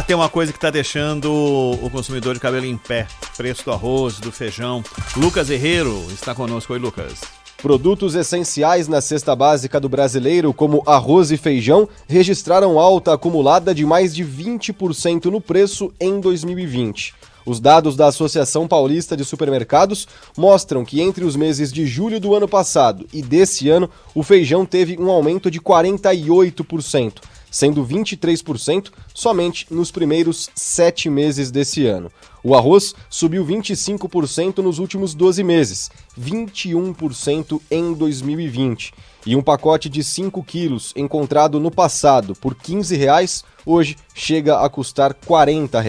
Tem uma coisa que está deixando o consumidor de cabelo em pé. Preço do arroz, do feijão. Lucas Herrero está conosco. Oi, Lucas. Produtos essenciais na cesta básica do brasileiro, como arroz e feijão, registraram alta acumulada de mais de 20% no preço em 2020. Os dados da Associação Paulista de Supermercados mostram que entre os meses de julho do ano passado e desse ano, o feijão teve um aumento de 48%, sendo 23% somente nos primeiros 7 meses desse ano. O arroz subiu 25% nos últimos 12 meses, 21% em 2020. E um pacote de 5 quilos encontrado no passado por R$ 15, hoje chega a custar R$ 40.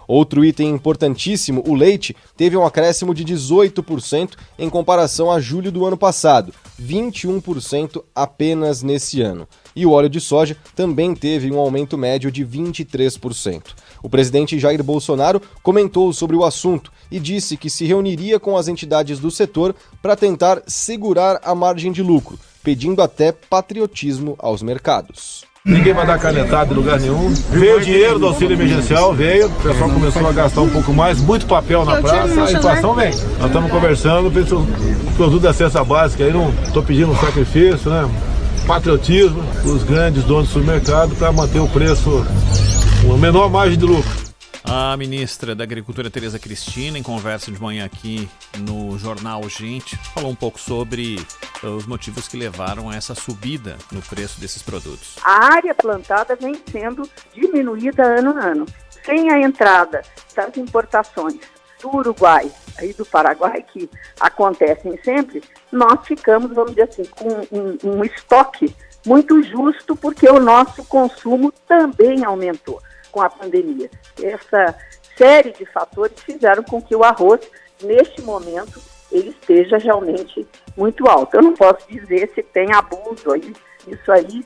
Outro item importantíssimo, o leite, teve um acréscimo de 18% em comparação a julho do ano passado, 21% apenas nesse ano. E o óleo de soja também teve um aumento médio de 23%. O presidente Jair Bolsonaro comentou sobre o assunto e disse que se reuniria com as entidades do setor para tentar segurar a margem de lucro, pedindo até patriotismo aos mercados. Ninguém vai dar canetada em lugar nenhum. Veio o dinheiro do auxílio emergencial, veio, o pessoal começou a gastar um pouco mais, muito papel na praça, a inflação vem. Nós estamos conversando, produto da cesta básica, aí não estou pedindo um sacrifício, né? Patriotismo, os grandes donos do supermercado para manter o preço, a menor margem de lucro. A ministra da Agricultura, Tereza Cristina, em conversa de manhã aqui no Jornal Gente, falou um pouco sobre os motivos que levaram a essa subida no preço desses produtos. A área plantada vem sendo diminuída ano a ano. Sem a entrada das importações do Uruguai e do Paraguai, que acontecem sempre, nós ficamos, vamos dizer assim, com um estoque muito justo, porque o nosso consumo também aumentou com a pandemia. Essa série de fatores fizeram com que o arroz, neste momento, ele esteja realmente muito alto. Eu não posso dizer se tem abuso aí. Isso aí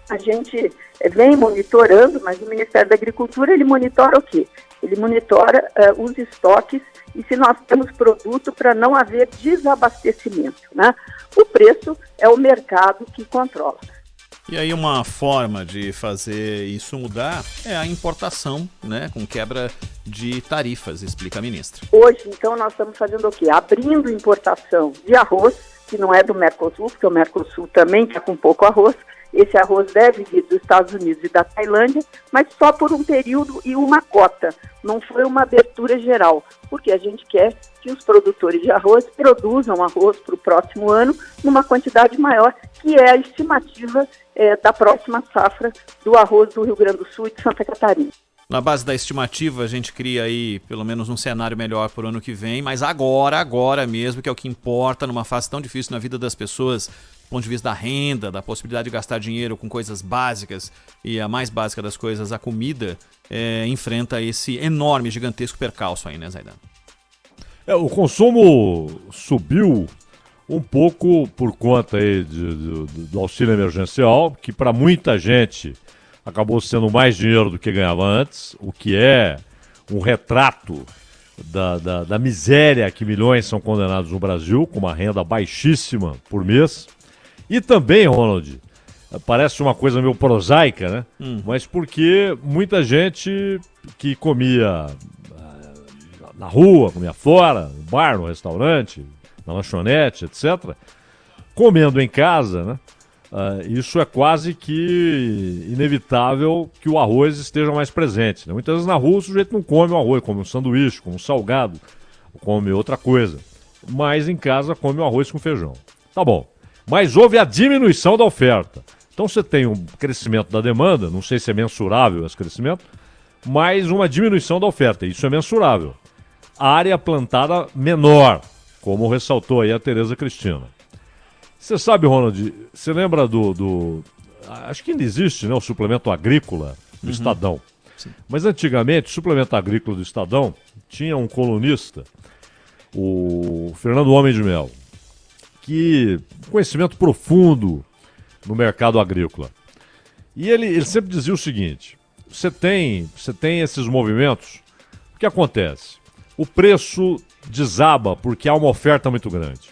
a gente vem monitorando, mas o Ministério da Agricultura, ele monitora o quê? Ele monitora os estoques e se nós temos produto para não haver desabastecimento, né? O preço é o mercado que controla. E aí uma forma de fazer isso mudar é a importação, né, com quebra de tarifas, explica a ministra. Hoje, então, nós estamos fazendo o quê? Abrindo importação de arroz, que não é do Mercosul, porque o Mercosul também está com pouco arroz. Esse arroz deve vir dos Estados Unidos e da Tailândia, mas só por um período e uma cota. Não foi uma abertura geral, porque a gente quer que os produtores de arroz produzam arroz para o próximo ano numa quantidade maior, que é a estimativa da próxima safra do arroz do Rio Grande do Sul e de Santa Catarina. Na base da estimativa, a gente cria aí pelo menos um cenário melhor para o ano que vem, mas agora mesmo, que é o que importa numa fase tão difícil na vida das pessoas, do ponto de vista da renda, da possibilidade de gastar dinheiro com coisas básicas, e a mais básica das coisas, a comida, enfrenta esse enorme, gigantesco percalço aí, né, Zaidan? O consumo subiu um pouco por conta aí do auxílio emergencial, que para muita gente acabou sendo mais dinheiro do que ganhava antes, o que é um retrato da miséria que milhões são condenados no Brasil, com uma renda baixíssima por mês. E também, Ronald, parece uma coisa meio prosaica, né? Mas porque muita gente que comia na rua, comia fora, no bar, no restaurante, na lanchonete, etc., comendo em casa, né? Isso é quase que inevitável que o arroz esteja mais presente, né? Muitas vezes na rua o sujeito não come o arroz, come um sanduíche, come um salgado, come outra coisa. Mas em casa come o arroz com feijão. Tá bom. Mas houve a diminuição da oferta. Então você tem um crescimento da demanda, não sei se é mensurável esse crescimento, mas uma diminuição da oferta. Isso é mensurável. A área plantada menor, como ressaltou aí a Tereza Cristina. Você sabe, Ronald, você lembra acho que ainda existe, né, o suplemento agrícola do Estadão. Sim. Mas antigamente, o suplemento agrícola do Estadão tinha um colunista, o Fernando Homem de Mel, que conhecimento profundo no mercado agrícola. E ele sempre dizia o seguinte: você tem esses movimentos, o que acontece? O preço desaba porque há uma oferta muito grande,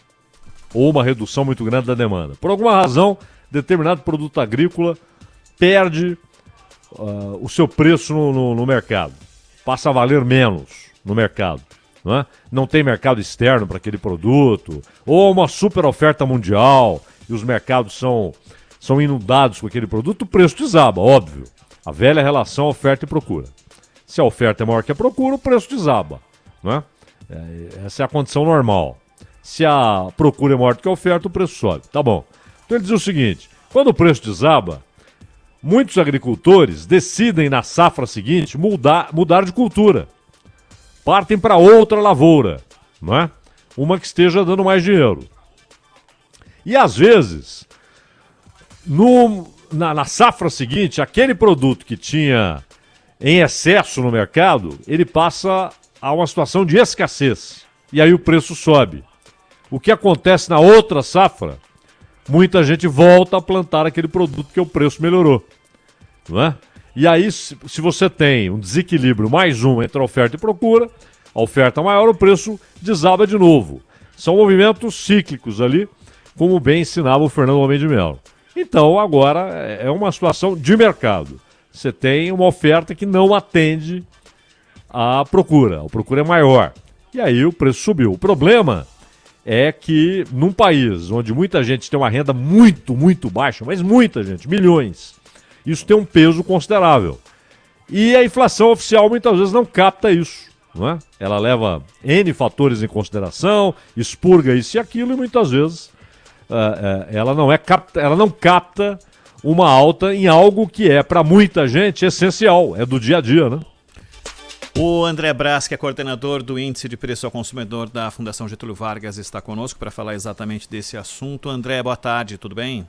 ou uma redução muito grande da demanda. Por alguma razão, determinado produto agrícola perde o seu preço no mercado. Passa a valer menos no mercado. Não é? Não tem mercado externo para aquele produto, ou uma super oferta mundial e os mercados são inundados com aquele produto, o preço desaba, óbvio. A velha relação oferta e procura. Se a oferta é maior que a procura, o preço desaba. Não é? Essa é a condição normal. Se a procura é maior do que a oferta, o preço sobe. Tá bom. Então ele diz o seguinte, quando o preço desaba, muitos agricultores decidem na safra seguinte mudar de cultura. Partem para outra lavoura, não é? Uma que esteja dando mais dinheiro. E às vezes, na safra seguinte, aquele produto que tinha em excesso no mercado, ele passa a uma situação de escassez. E aí o preço sobe. O que acontece na outra safra? Muita gente volta a plantar aquele produto porque o preço melhorou. Não é? E aí, se você tem um desequilíbrio mais um entre a oferta e procura, a oferta maior, o preço desaba de novo. São movimentos cíclicos ali, como bem ensinava o Fernando Homem de Melo. Então, agora é uma situação de mercado. Você tem uma oferta que não atende à procura. A procura é maior. E aí o preço subiu. O problema é que num país onde muita gente tem uma renda muito, muito baixa, mas muita gente, milhões, isso tem um peso considerável. E a inflação oficial muitas vezes não capta isso. Não é? Ela leva N fatores em consideração, expurga isso e aquilo, e muitas vezes ela não capta uma alta em algo que é, para muita gente, essencial, é do dia a dia, né? O André Brás, que é coordenador do Índice de Preço ao Consumidor da Fundação Getúlio Vargas, está conosco para falar exatamente desse assunto. André, boa tarde, tudo bem?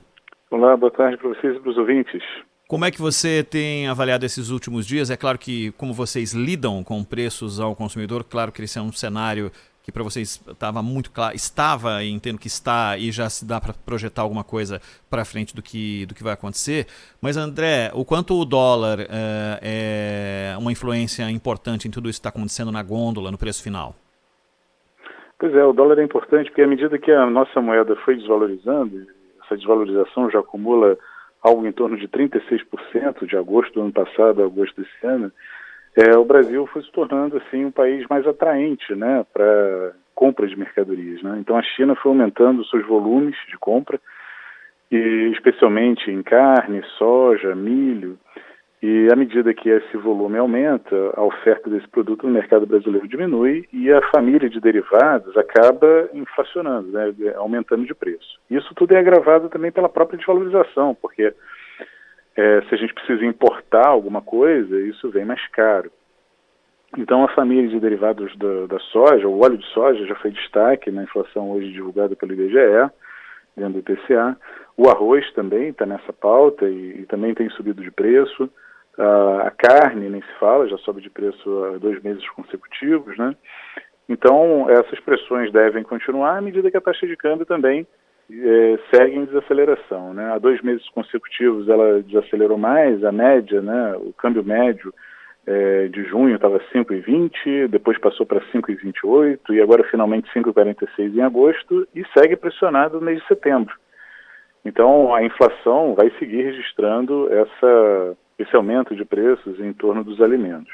Olá, boa tarde para vocês e para os ouvintes. Como é que você tem avaliado esses últimos dias? É claro que, como vocês lidam com preços ao consumidor, claro que esse é um cenário que para vocês estava muito claro, estava, e entendo que está, e já se dá para projetar alguma coisa para frente do que vai acontecer. Mas, André, o quanto o dólar é uma influência importante em tudo isso que está acontecendo na gôndola, no preço final? Pois é, o dólar é importante porque à medida que a nossa moeda foi desvalorizando, essa desvalorização já acumula algo em torno de 36% de agosto do ano passado a agosto desse ano, o Brasil foi se tornando assim um país mais atraente, né, para compra de mercadorias, né? Então a China foi aumentando seus volumes de compra, e especialmente em carne, soja, milho, e à medida que esse volume aumenta, a oferta desse produto no mercado brasileiro diminui e a família de derivados acaba inflacionando, né, aumentando de preço. Isso tudo é agravado também pela própria desvalorização, porque se a gente precisa importar alguma coisa, isso vem mais caro. Então a família de derivados da soja, o óleo de soja já foi destaque na inflação hoje divulgada pelo IBGE, dentro do IPCA. O arroz também está nessa pauta e também tem subido de preço. A carne nem se fala, já sobe de preço há 2 meses consecutivos, né? Então essas pressões devem continuar à medida que a taxa de câmbio também segue em desaceleração, né? Há 2 meses consecutivos ela desacelerou mais, a média, né? O câmbio médio de junho estava 5,20, depois passou para 5,28 e agora finalmente 5,46 em agosto e segue pressionado no mês de setembro. Então a inflação vai seguir registrando esse aumento de preços em torno dos alimentos.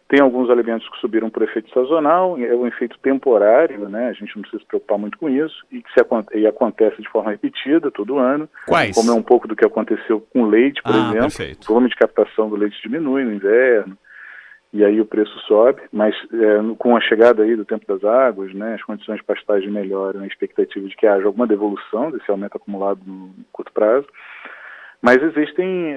Tem alguns alimentos que subiram por efeito sazonal, é um efeito temporário, né? A gente não precisa se preocupar muito com isso, e acontece de forma repetida todo ano. Quais? Como é um pouco do que aconteceu com o leite, por exemplo. Perfeito. O volume de captação do leite diminui no inverno, e aí o preço sobe, mas com a chegada aí do tempo das águas, né, as condições de pastagem melhoram, a expectativa de que haja alguma devolução desse aumento acumulado no curto prazo. Mas existem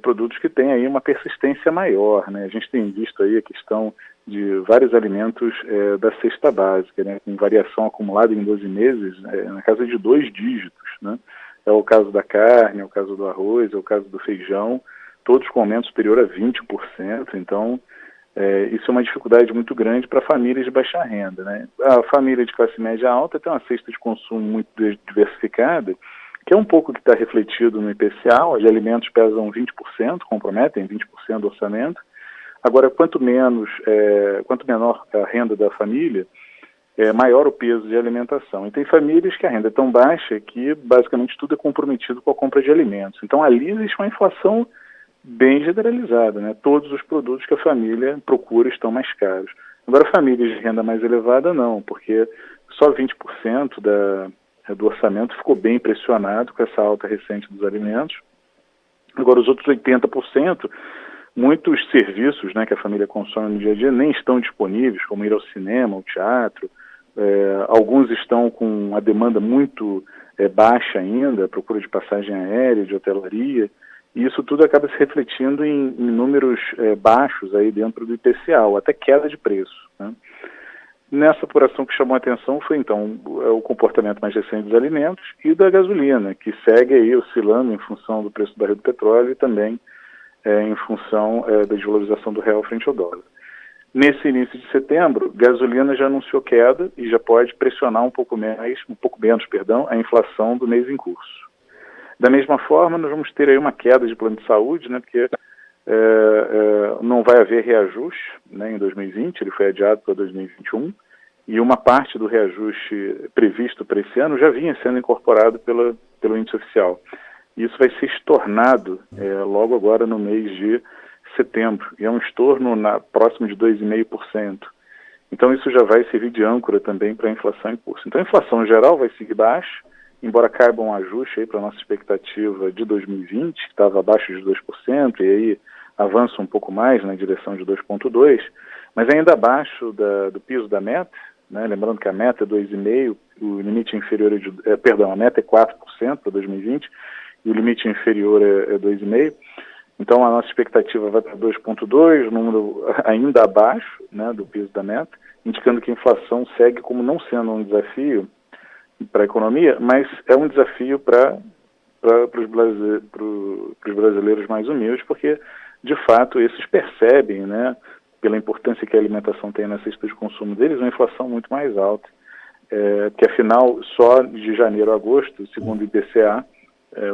produtos que têm aí uma persistência maior, né? A gente tem visto aí a questão de vários alimentos da cesta básica, né? Com variação acumulada em 12 meses, na casa de 2 dígitos, né? É o caso da carne, é o caso do arroz, é o caso do feijão, todos com aumento superior a 20%. Então, isso é uma dificuldade muito grande para famílias de baixa renda, né? A família de classe média alta tem uma cesta de consumo muito diversificada, que é um pouco que está refletido no IPCA. Os alimentos pesam 20%, comprometem 20% do orçamento. Agora, quanto menor a renda da família, maior o peso de alimentação. E tem famílias que a renda é tão baixa que basicamente tudo é comprometido com a compra de alimentos. Então ali existe uma inflação bem generalizada, né? Todos os produtos que a família procura estão mais caros. Agora, famílias de renda mais elevada não, porque só 20% do orçamento ficou bem pressionado com essa alta recente dos alimentos. Agora, os outros 80%, muitos serviços, né, que a família consome no dia a dia nem estão disponíveis, como ir ao cinema, ao teatro. Alguns estão com a demanda muito baixa ainda, procura de passagem aérea, de hotelaria, e isso tudo acaba se refletindo em números baixos aí dentro do IPCA, ou até queda de preço, né? Nessa apuração que chamou a atenção foi, então, o comportamento mais recente dos alimentos e da gasolina, que segue aí oscilando em função do preço do barril do petróleo e também em função da desvalorização do real frente ao dólar. Nesse início de setembro, gasolina já anunciou queda e já pode pressionar um pouco menos, a inflação do mês em curso. Da mesma forma, nós vamos ter aí uma queda de plano de saúde, né, porque não vai haver reajuste, né, em 2020, ele foi adiado para 2021, e uma parte do reajuste previsto para esse ano já vinha sendo incorporado pelo índice oficial. Isso vai ser estornado logo agora no mês de setembro, e é um estorno próximo de 2,5%. Então isso já vai servir de âncora também para a inflação em curso. Então a inflação geral vai seguir baixa, embora caiba um ajuste para a nossa expectativa de 2020, que estava abaixo de 2%, e aí avança um pouco mais na direção de 2,2%, mas ainda abaixo do piso da meta, né? Lembrando que a meta é 2,5%, o limite inferior a meta é 4% para 2020, e o limite inferior é 2,5%. Então a nossa expectativa vai para 2,2%, número ainda abaixo, né, do piso da meta, indicando que a inflação segue como não sendo um desafio para a economia, mas é um desafio para os brasileiros mais humildes, porque, de fato, esses percebem, né, pela importância que a alimentação tem na cesta de consumo deles, uma inflação muito mais alta. Que, afinal, só de janeiro a agosto, segundo o IPCA,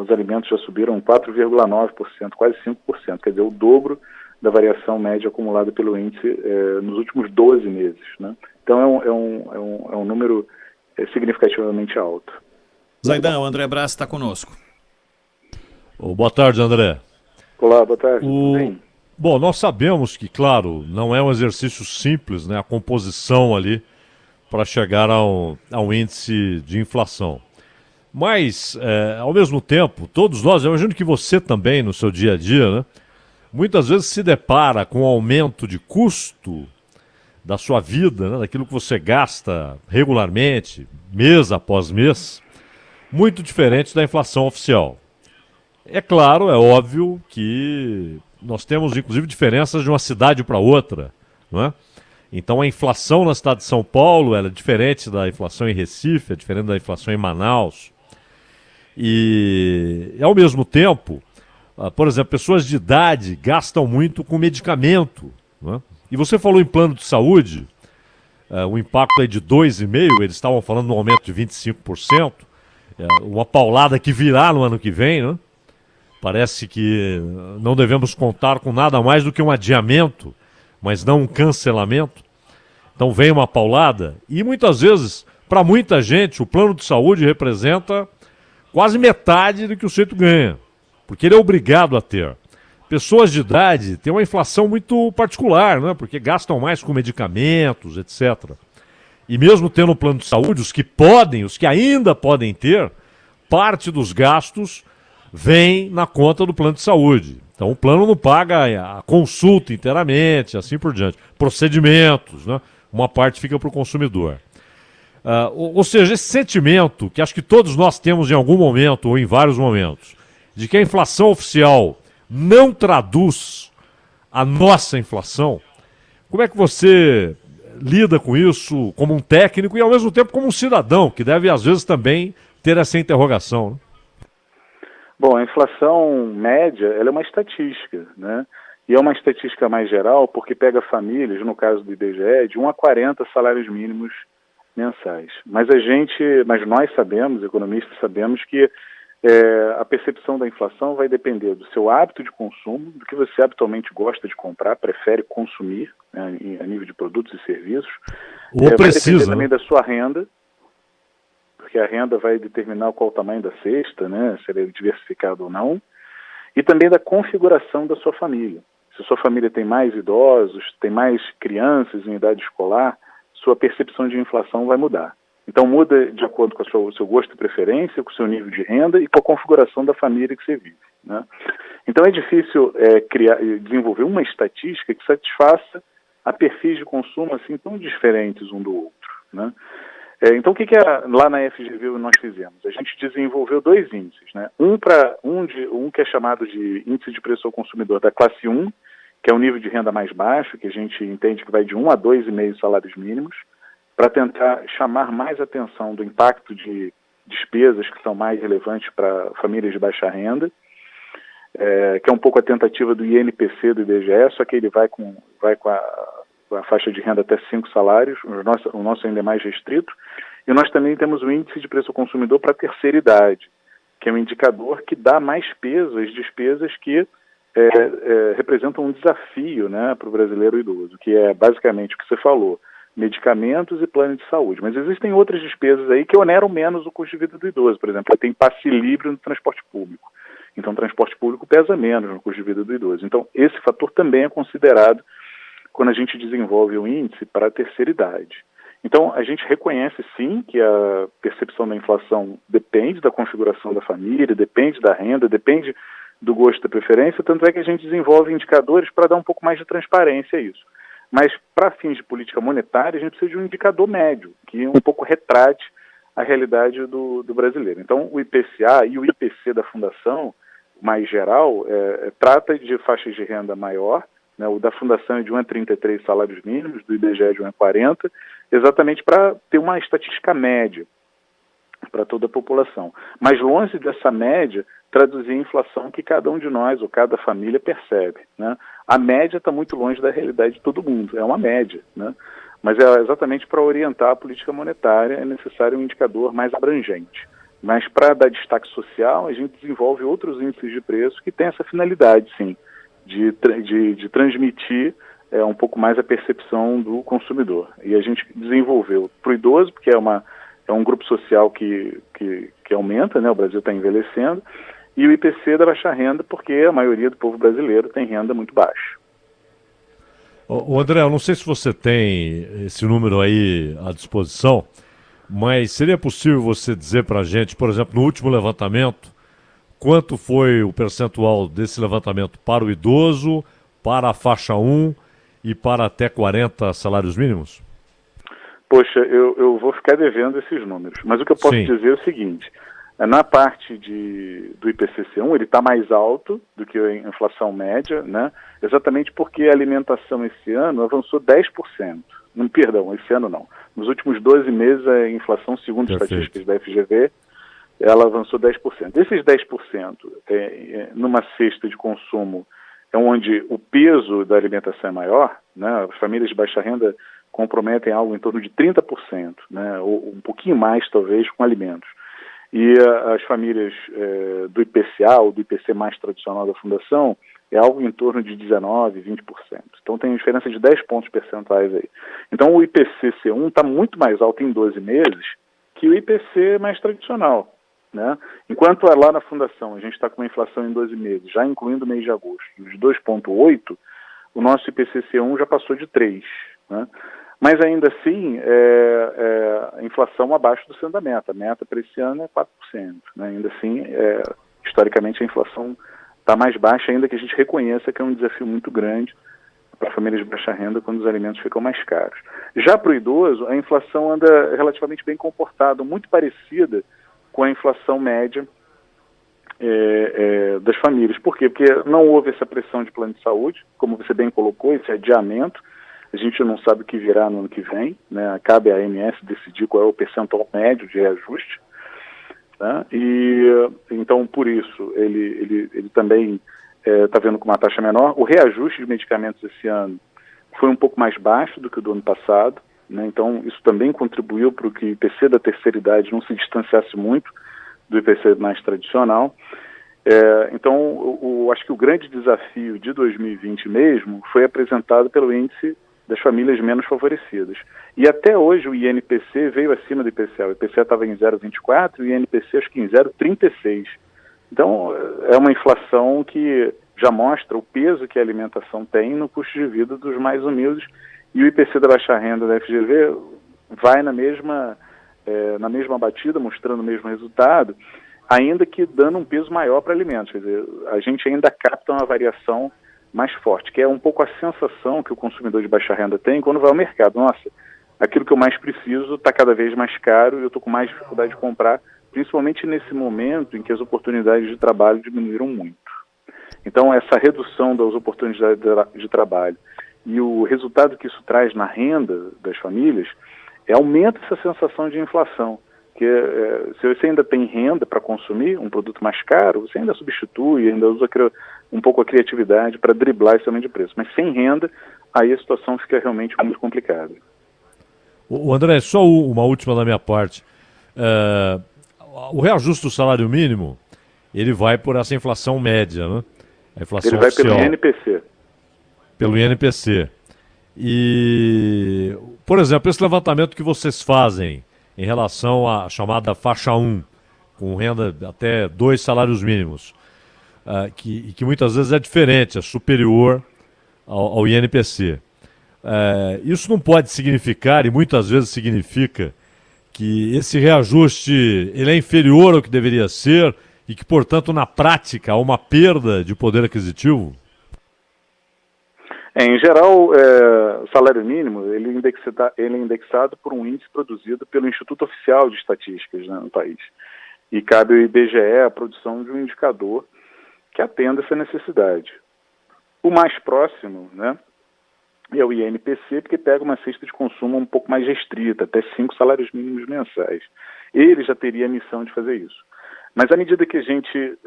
os alimentos já subiram 4,9%, quase 5%, quer dizer, o dobro da variação média acumulada pelo índice nos últimos 12 meses, né? Então é um número significativamente alto. Zaidan, o André Brás está conosco. Boa tarde, André. Olá, boa tarde. Bom, nós sabemos que, claro, não é um exercício simples, né, a composição ali para chegar ao índice de inflação. Mas, ao mesmo tempo, todos nós, eu imagino que você também no seu dia a dia, né, muitas vezes se depara com o aumento de custo da sua vida, né, daquilo que você gasta regularmente, mês após mês, muito diferente da inflação oficial. É claro, é óbvio que nós temos inclusive diferenças de uma cidade para outra, não é? Então a inflação na cidade de São Paulo ela é diferente da inflação em Recife, é diferente da inflação em Manaus. E ao mesmo tempo, por exemplo, pessoas de idade gastam muito com medicamento, não é? E você falou em plano de saúde, o impacto é de 2,5%, eles estavam falando no aumento de 25%, uma paulada que virá no ano que vem, né? Parece que não devemos contar com nada mais do que um adiamento, mas não um cancelamento. Então vem uma paulada e muitas vezes, para muita gente, o plano de saúde representa quase metade do que o sujeito ganha, porque ele é obrigado a ter. Pessoas de idade têm uma inflação muito particular, né? Porque gastam mais com medicamentos, etc. E mesmo tendo um plano de saúde, os que ainda podem ter, parte dos gastos vem na conta do plano de saúde. Então o plano não paga a consulta inteiramente, assim por diante. Procedimentos, né? Uma parte fica para o consumidor. Ou seja, esse sentimento que acho que todos nós temos em algum momento ou em vários momentos, de que a inflação oficial não traduz a nossa inflação, como é que você lida com isso como um técnico e ao mesmo tempo como um cidadão, que deve às vezes também ter essa interrogação, né? Bom, a inflação média, ela é uma estatística, né? E é uma estatística mais geral porque pega famílias, no caso do IBGE, de 1 a 40 salários mínimos mensais. Mas nós sabemos, economistas sabemos que a percepção da inflação vai depender do seu hábito de consumo, do que você habitualmente gosta de comprar, prefere consumir, né, a nível de produtos e serviços. Ou vai precisa, depender também da sua renda, porque a renda vai determinar qual o tamanho da cesta, né, se ele é diversificado ou não. e também da configuração da sua família. Se a sua família tem mais idosos, tem mais crianças em idade escolar, sua percepção de inflação vai mudar. Então muda de acordo com o seu gosto e preferência, com o seu nível de renda e com a configuração da família que você vive, né? Então é difícil desenvolver uma estatística que satisfaça a perfis de consumo assim tão diferentes um do outro, né? Então o que lá na FGV nós fizemos? A gente desenvolveu 2 índices, né? Um que é chamado de índice de preço ao consumidor da classe 1, que é o nível de renda mais baixo, que a gente entende que vai de 1 a 2,5 salários mínimos, para tentar chamar mais atenção do impacto de despesas que são mais relevantes para famílias de baixa renda, que é um pouco a tentativa do INPC do IBGE, só que ele vai com a faixa de renda até 5 salários, o nosso ainda é mais restrito, e nós também temos o índice de preço ao consumidor para a terceira idade, que é um indicador que dá mais peso às despesas que representam um desafio, né, para o brasileiro idoso, que é basicamente o que você falou, medicamentos e plano de saúde. Mas existem outras despesas aí que oneram menos o custo de vida do idoso. Por exemplo, tem passe livre no transporte público. Então, o transporte público pesa menos no custo de vida do idoso. Então, esse fator também é considerado quando a gente desenvolve o índice para a terceira idade. Então, a gente reconhece, sim, que a percepção da inflação depende da configuração da família, depende da renda, depende do gosto e da preferência, tanto é que a gente desenvolve indicadores para dar um pouco mais de transparência a isso. Mas, para fins de política monetária, a gente precisa de um indicador médio, que um pouco retrate a realidade do brasileiro. Então, o IPCA e o IPC da Fundação, mais geral, trata de faixas de renda maior, né? O da Fundação é de 1 a 33 salários mínimos, do IBGE é de 1 a 40, exatamente para ter uma estatística média para toda a população. Mas longe dessa média, traduzir a inflação que cada um de nós, ou cada família, percebe, né? A média está muito longe da realidade de todo mundo, é uma média, né? Mas exatamente para orientar a política monetária é necessário um indicador mais abrangente. Mas para dar destaque social, a gente desenvolve outros índices de preço que têm essa finalidade, sim, de transmitir um pouco mais a percepção do consumidor. E a gente desenvolveu para o idoso, porque é um grupo social que aumenta, né? O Brasil está envelhecendo, e o IPC da baixa renda, porque a maioria do povo brasileiro tem renda muito baixa. Ô André, eu não sei se você tem esse número aí à disposição, mas seria possível você dizer para a gente, por exemplo, no último levantamento, quanto foi o percentual desse levantamento para o idoso, para a faixa 1 e para até 40 salários mínimos? Poxa, eu vou ficar devendo esses números, mas o que eu posso dizer é o seguinte: na parte do IPCC1, ele está mais alto do que a inflação média, né? Exatamente porque a alimentação esse ano avançou 10%. Perdão, esse ano não. Nos últimos 12 meses, a inflação, segundo as estatísticas da FGV, ela avançou 10%. Esses 10%, numa cesta de consumo, é onde o peso da alimentação é maior, né? As famílias de baixa renda comprometem algo em torno de 30%, né? Ou um pouquinho mais, talvez, com alimentos. E as famílias do IPCA, ou do IPC mais tradicional da Fundação, é algo em torno de 19%, 20%. Então tem uma diferença de 10 pontos percentuais aí. Então o IPC-C1 está muito mais alto em 12 meses que o IPC mais tradicional, né? Enquanto lá na Fundação a gente está com uma inflação em 12 meses, já incluindo o mês de agosto, de 2,8%, o nosso IPC-C1 já passou de 3%, né? Mas ainda assim, a inflação abaixo do centro da meta. A meta para esse ano é 4%. Né? Ainda assim, historicamente, a inflação está mais baixa, ainda que a gente reconheça que é um desafio muito grande para famílias de baixa renda quando os alimentos ficam mais caros. Já para o idoso, a inflação anda relativamente bem comportada, muito parecida com a inflação média das famílias. Por quê? Porque não houve essa pressão de plano de saúde, como você bem colocou, esse adiamento. A gente não sabe o que virá no ano que vem, né? Cabe à ANS decidir qual é o percentual médio de reajuste, né? E então, por isso, ele também está vendo com uma taxa menor. O reajuste de medicamentos esse ano foi um pouco mais baixo do que o do ano passado, né? Então, isso também contribuiu para que o IPC da terceira idade não se distanciasse muito do IPC mais tradicional. Então, acho que o grande desafio de 2020 mesmo foi apresentado pelo índice das famílias menos favorecidas. E até hoje o INPC veio acima do IPCA. O IPCA estava em 0,24 e o INPC acho que em 0,36. Então, é uma inflação que já mostra o peso que a alimentação tem no custo de vida dos mais humildes, e o IPC da baixa renda da FGV vai na mesma batida, mostrando o mesmo resultado, ainda que dando um peso maior para alimentos. Quer dizer, a gente ainda capta uma variação mais forte, que é um pouco a sensação que o consumidor de baixa renda tem quando vai ao mercado. Nossa, aquilo que eu mais preciso está cada vez mais caro e eu estou com mais dificuldade de comprar, principalmente nesse momento em que as oportunidades de trabalho diminuíram muito. Então, essa redução das oportunidades de trabalho e o resultado que isso traz na renda das famílias aumenta essa sensação de inflação. Que se você ainda tem renda para consumir um produto mais caro, você ainda substitui, ainda usa um pouco a criatividade para driblar esse aumento de preço. Mas sem renda, aí a situação fica realmente muito complicada. O André, só uma última da minha parte. O reajuste do salário mínimo, ele vai por essa inflação média, né? A inflação ele vai oficial, pelo INPC. Pelo INPC. E, por exemplo, esse levantamento que vocês fazem em relação à chamada faixa 1, com renda até 2 salários mínimos, que muitas vezes é diferente, é superior ao INPC. Isso não pode significar, e muitas vezes significa, que esse reajuste ele é inferior ao que deveria ser e que, portanto, na prática, há uma perda de poder aquisitivo? Em geral, o salário mínimo ele é indexado por um índice produzido pelo Instituto Oficial de Estatísticas, né, no país. E cabe ao IBGE a produção de um indicador que atenda essa necessidade. O mais próximo, né, é o INPC, porque pega uma cesta de consumo um pouco mais restrita, até 5 salários mínimos mensais. Ele já teria a missão de fazer isso. Mas à medida que a gente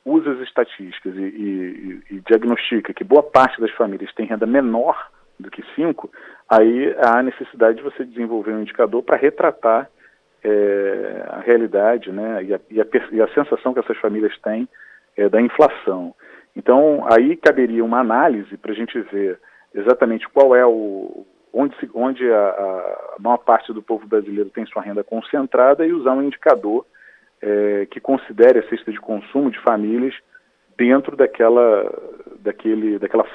usa as estatísticas e diagnostica que boa parte das famílias tem renda menor do que 5, aí há a necessidade de você desenvolver um indicador para retratar a realidade, né, e a sensação que essas famílias têm da inflação. Então, aí caberia uma análise para a gente ver exatamente qual é onde a maior parte do povo brasileiro tem sua renda concentrada e usar um indicador que considere a cesta de consumo de famílias dentro daquela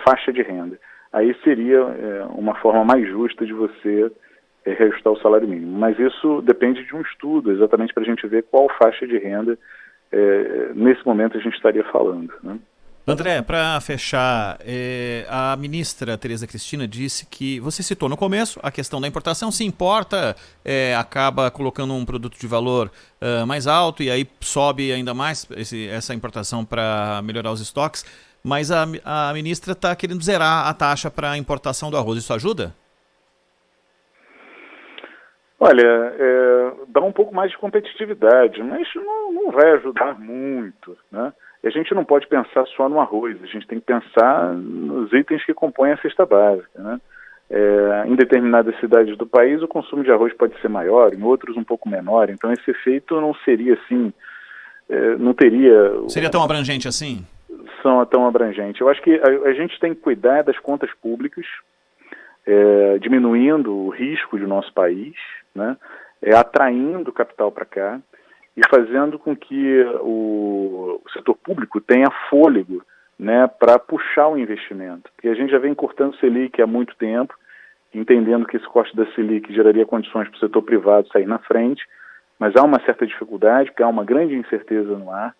faixa de renda. Aí seria uma forma mais justa de você reajustar o salário mínimo. Mas isso depende de um estudo, exatamente para a gente ver qual faixa de renda nesse momento a gente estaria falando, né? André, para fechar, a ministra Tereza Cristina disse que, você citou no começo, a questão da importação, se importa, acaba colocando um produto de valor mais alto e aí sobe ainda mais essa importação para melhorar os estoques, mas a ministra está querendo zerar a taxa para a importação do arroz. Isso ajuda? Olha, dá um pouco mais de competitividade, mas não vai ajudar muito, né? E a gente não pode pensar só no arroz, a gente tem que pensar nos itens que compõem a cesta básica, né? Em determinadas cidades do país o consumo de arroz pode ser maior, em outros um pouco menor, então esse efeito não seria assim, não teria... Seria tão abrangente assim? Tão abrangente. Eu acho que a gente tem que cuidar das contas públicas, diminuindo o risco do nosso país, né? Atraindo capital para cá, e fazendo com que o setor público tenha fôlego, né, para puxar o investimento. Porque a gente já vem cortando Selic há muito tempo, entendendo que esse corte da Selic geraria condições para o setor privado sair na frente, mas há uma certa dificuldade, porque há uma grande incerteza no ar,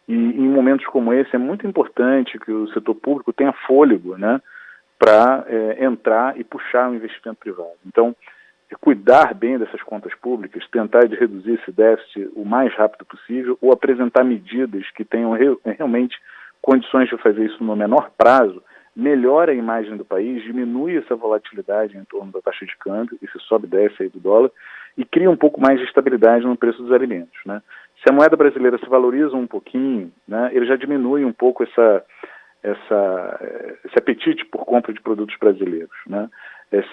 e em momentos como esse é muito importante que o setor público tenha fôlego, né, para entrar e puxar o investimento privado. Então, cuidar bem dessas contas públicas, tentar de reduzir esse déficit o mais rápido possível ou apresentar medidas que tenham realmente condições de fazer isso no menor prazo, melhora a imagem do país, diminui essa volatilidade em torno da taxa de câmbio, esse sobe e desce aí do dólar, e cria um pouco mais de estabilidade no preço dos alimentos, né? Se a moeda brasileira se valoriza um pouquinho, né, ele já diminui um pouco esse apetite por compra de produtos brasileiros, né?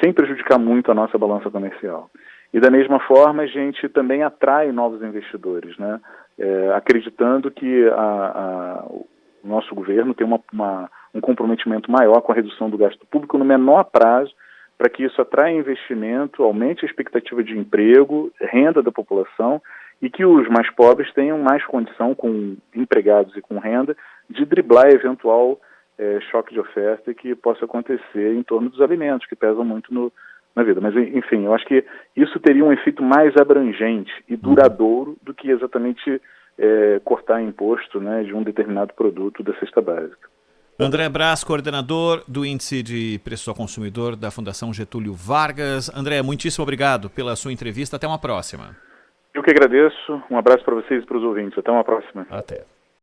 Sem prejudicar muito a nossa balança comercial. E da mesma forma a gente também atrai novos investidores, né? Acreditando que o nosso governo tem um comprometimento maior com a redução do gasto público no menor prazo, para que isso atraia investimento, aumente a expectativa de emprego, renda da população e que os mais pobres tenham mais condição, com empregados e com renda, de driblar eventual choque de oferta que possa acontecer em torno dos alimentos, que pesam muito na vida. Mas, enfim, eu acho que isso teria um efeito mais abrangente e duradouro do que exatamente cortar imposto, né, de um determinado produto da cesta básica. André Brás, coordenador do Índice de Preços ao Consumidor da Fundação Getúlio Vargas. André, muitíssimo obrigado pela sua entrevista. Até uma próxima. Eu que agradeço. Um abraço para vocês e para os ouvintes. Até uma próxima. Até.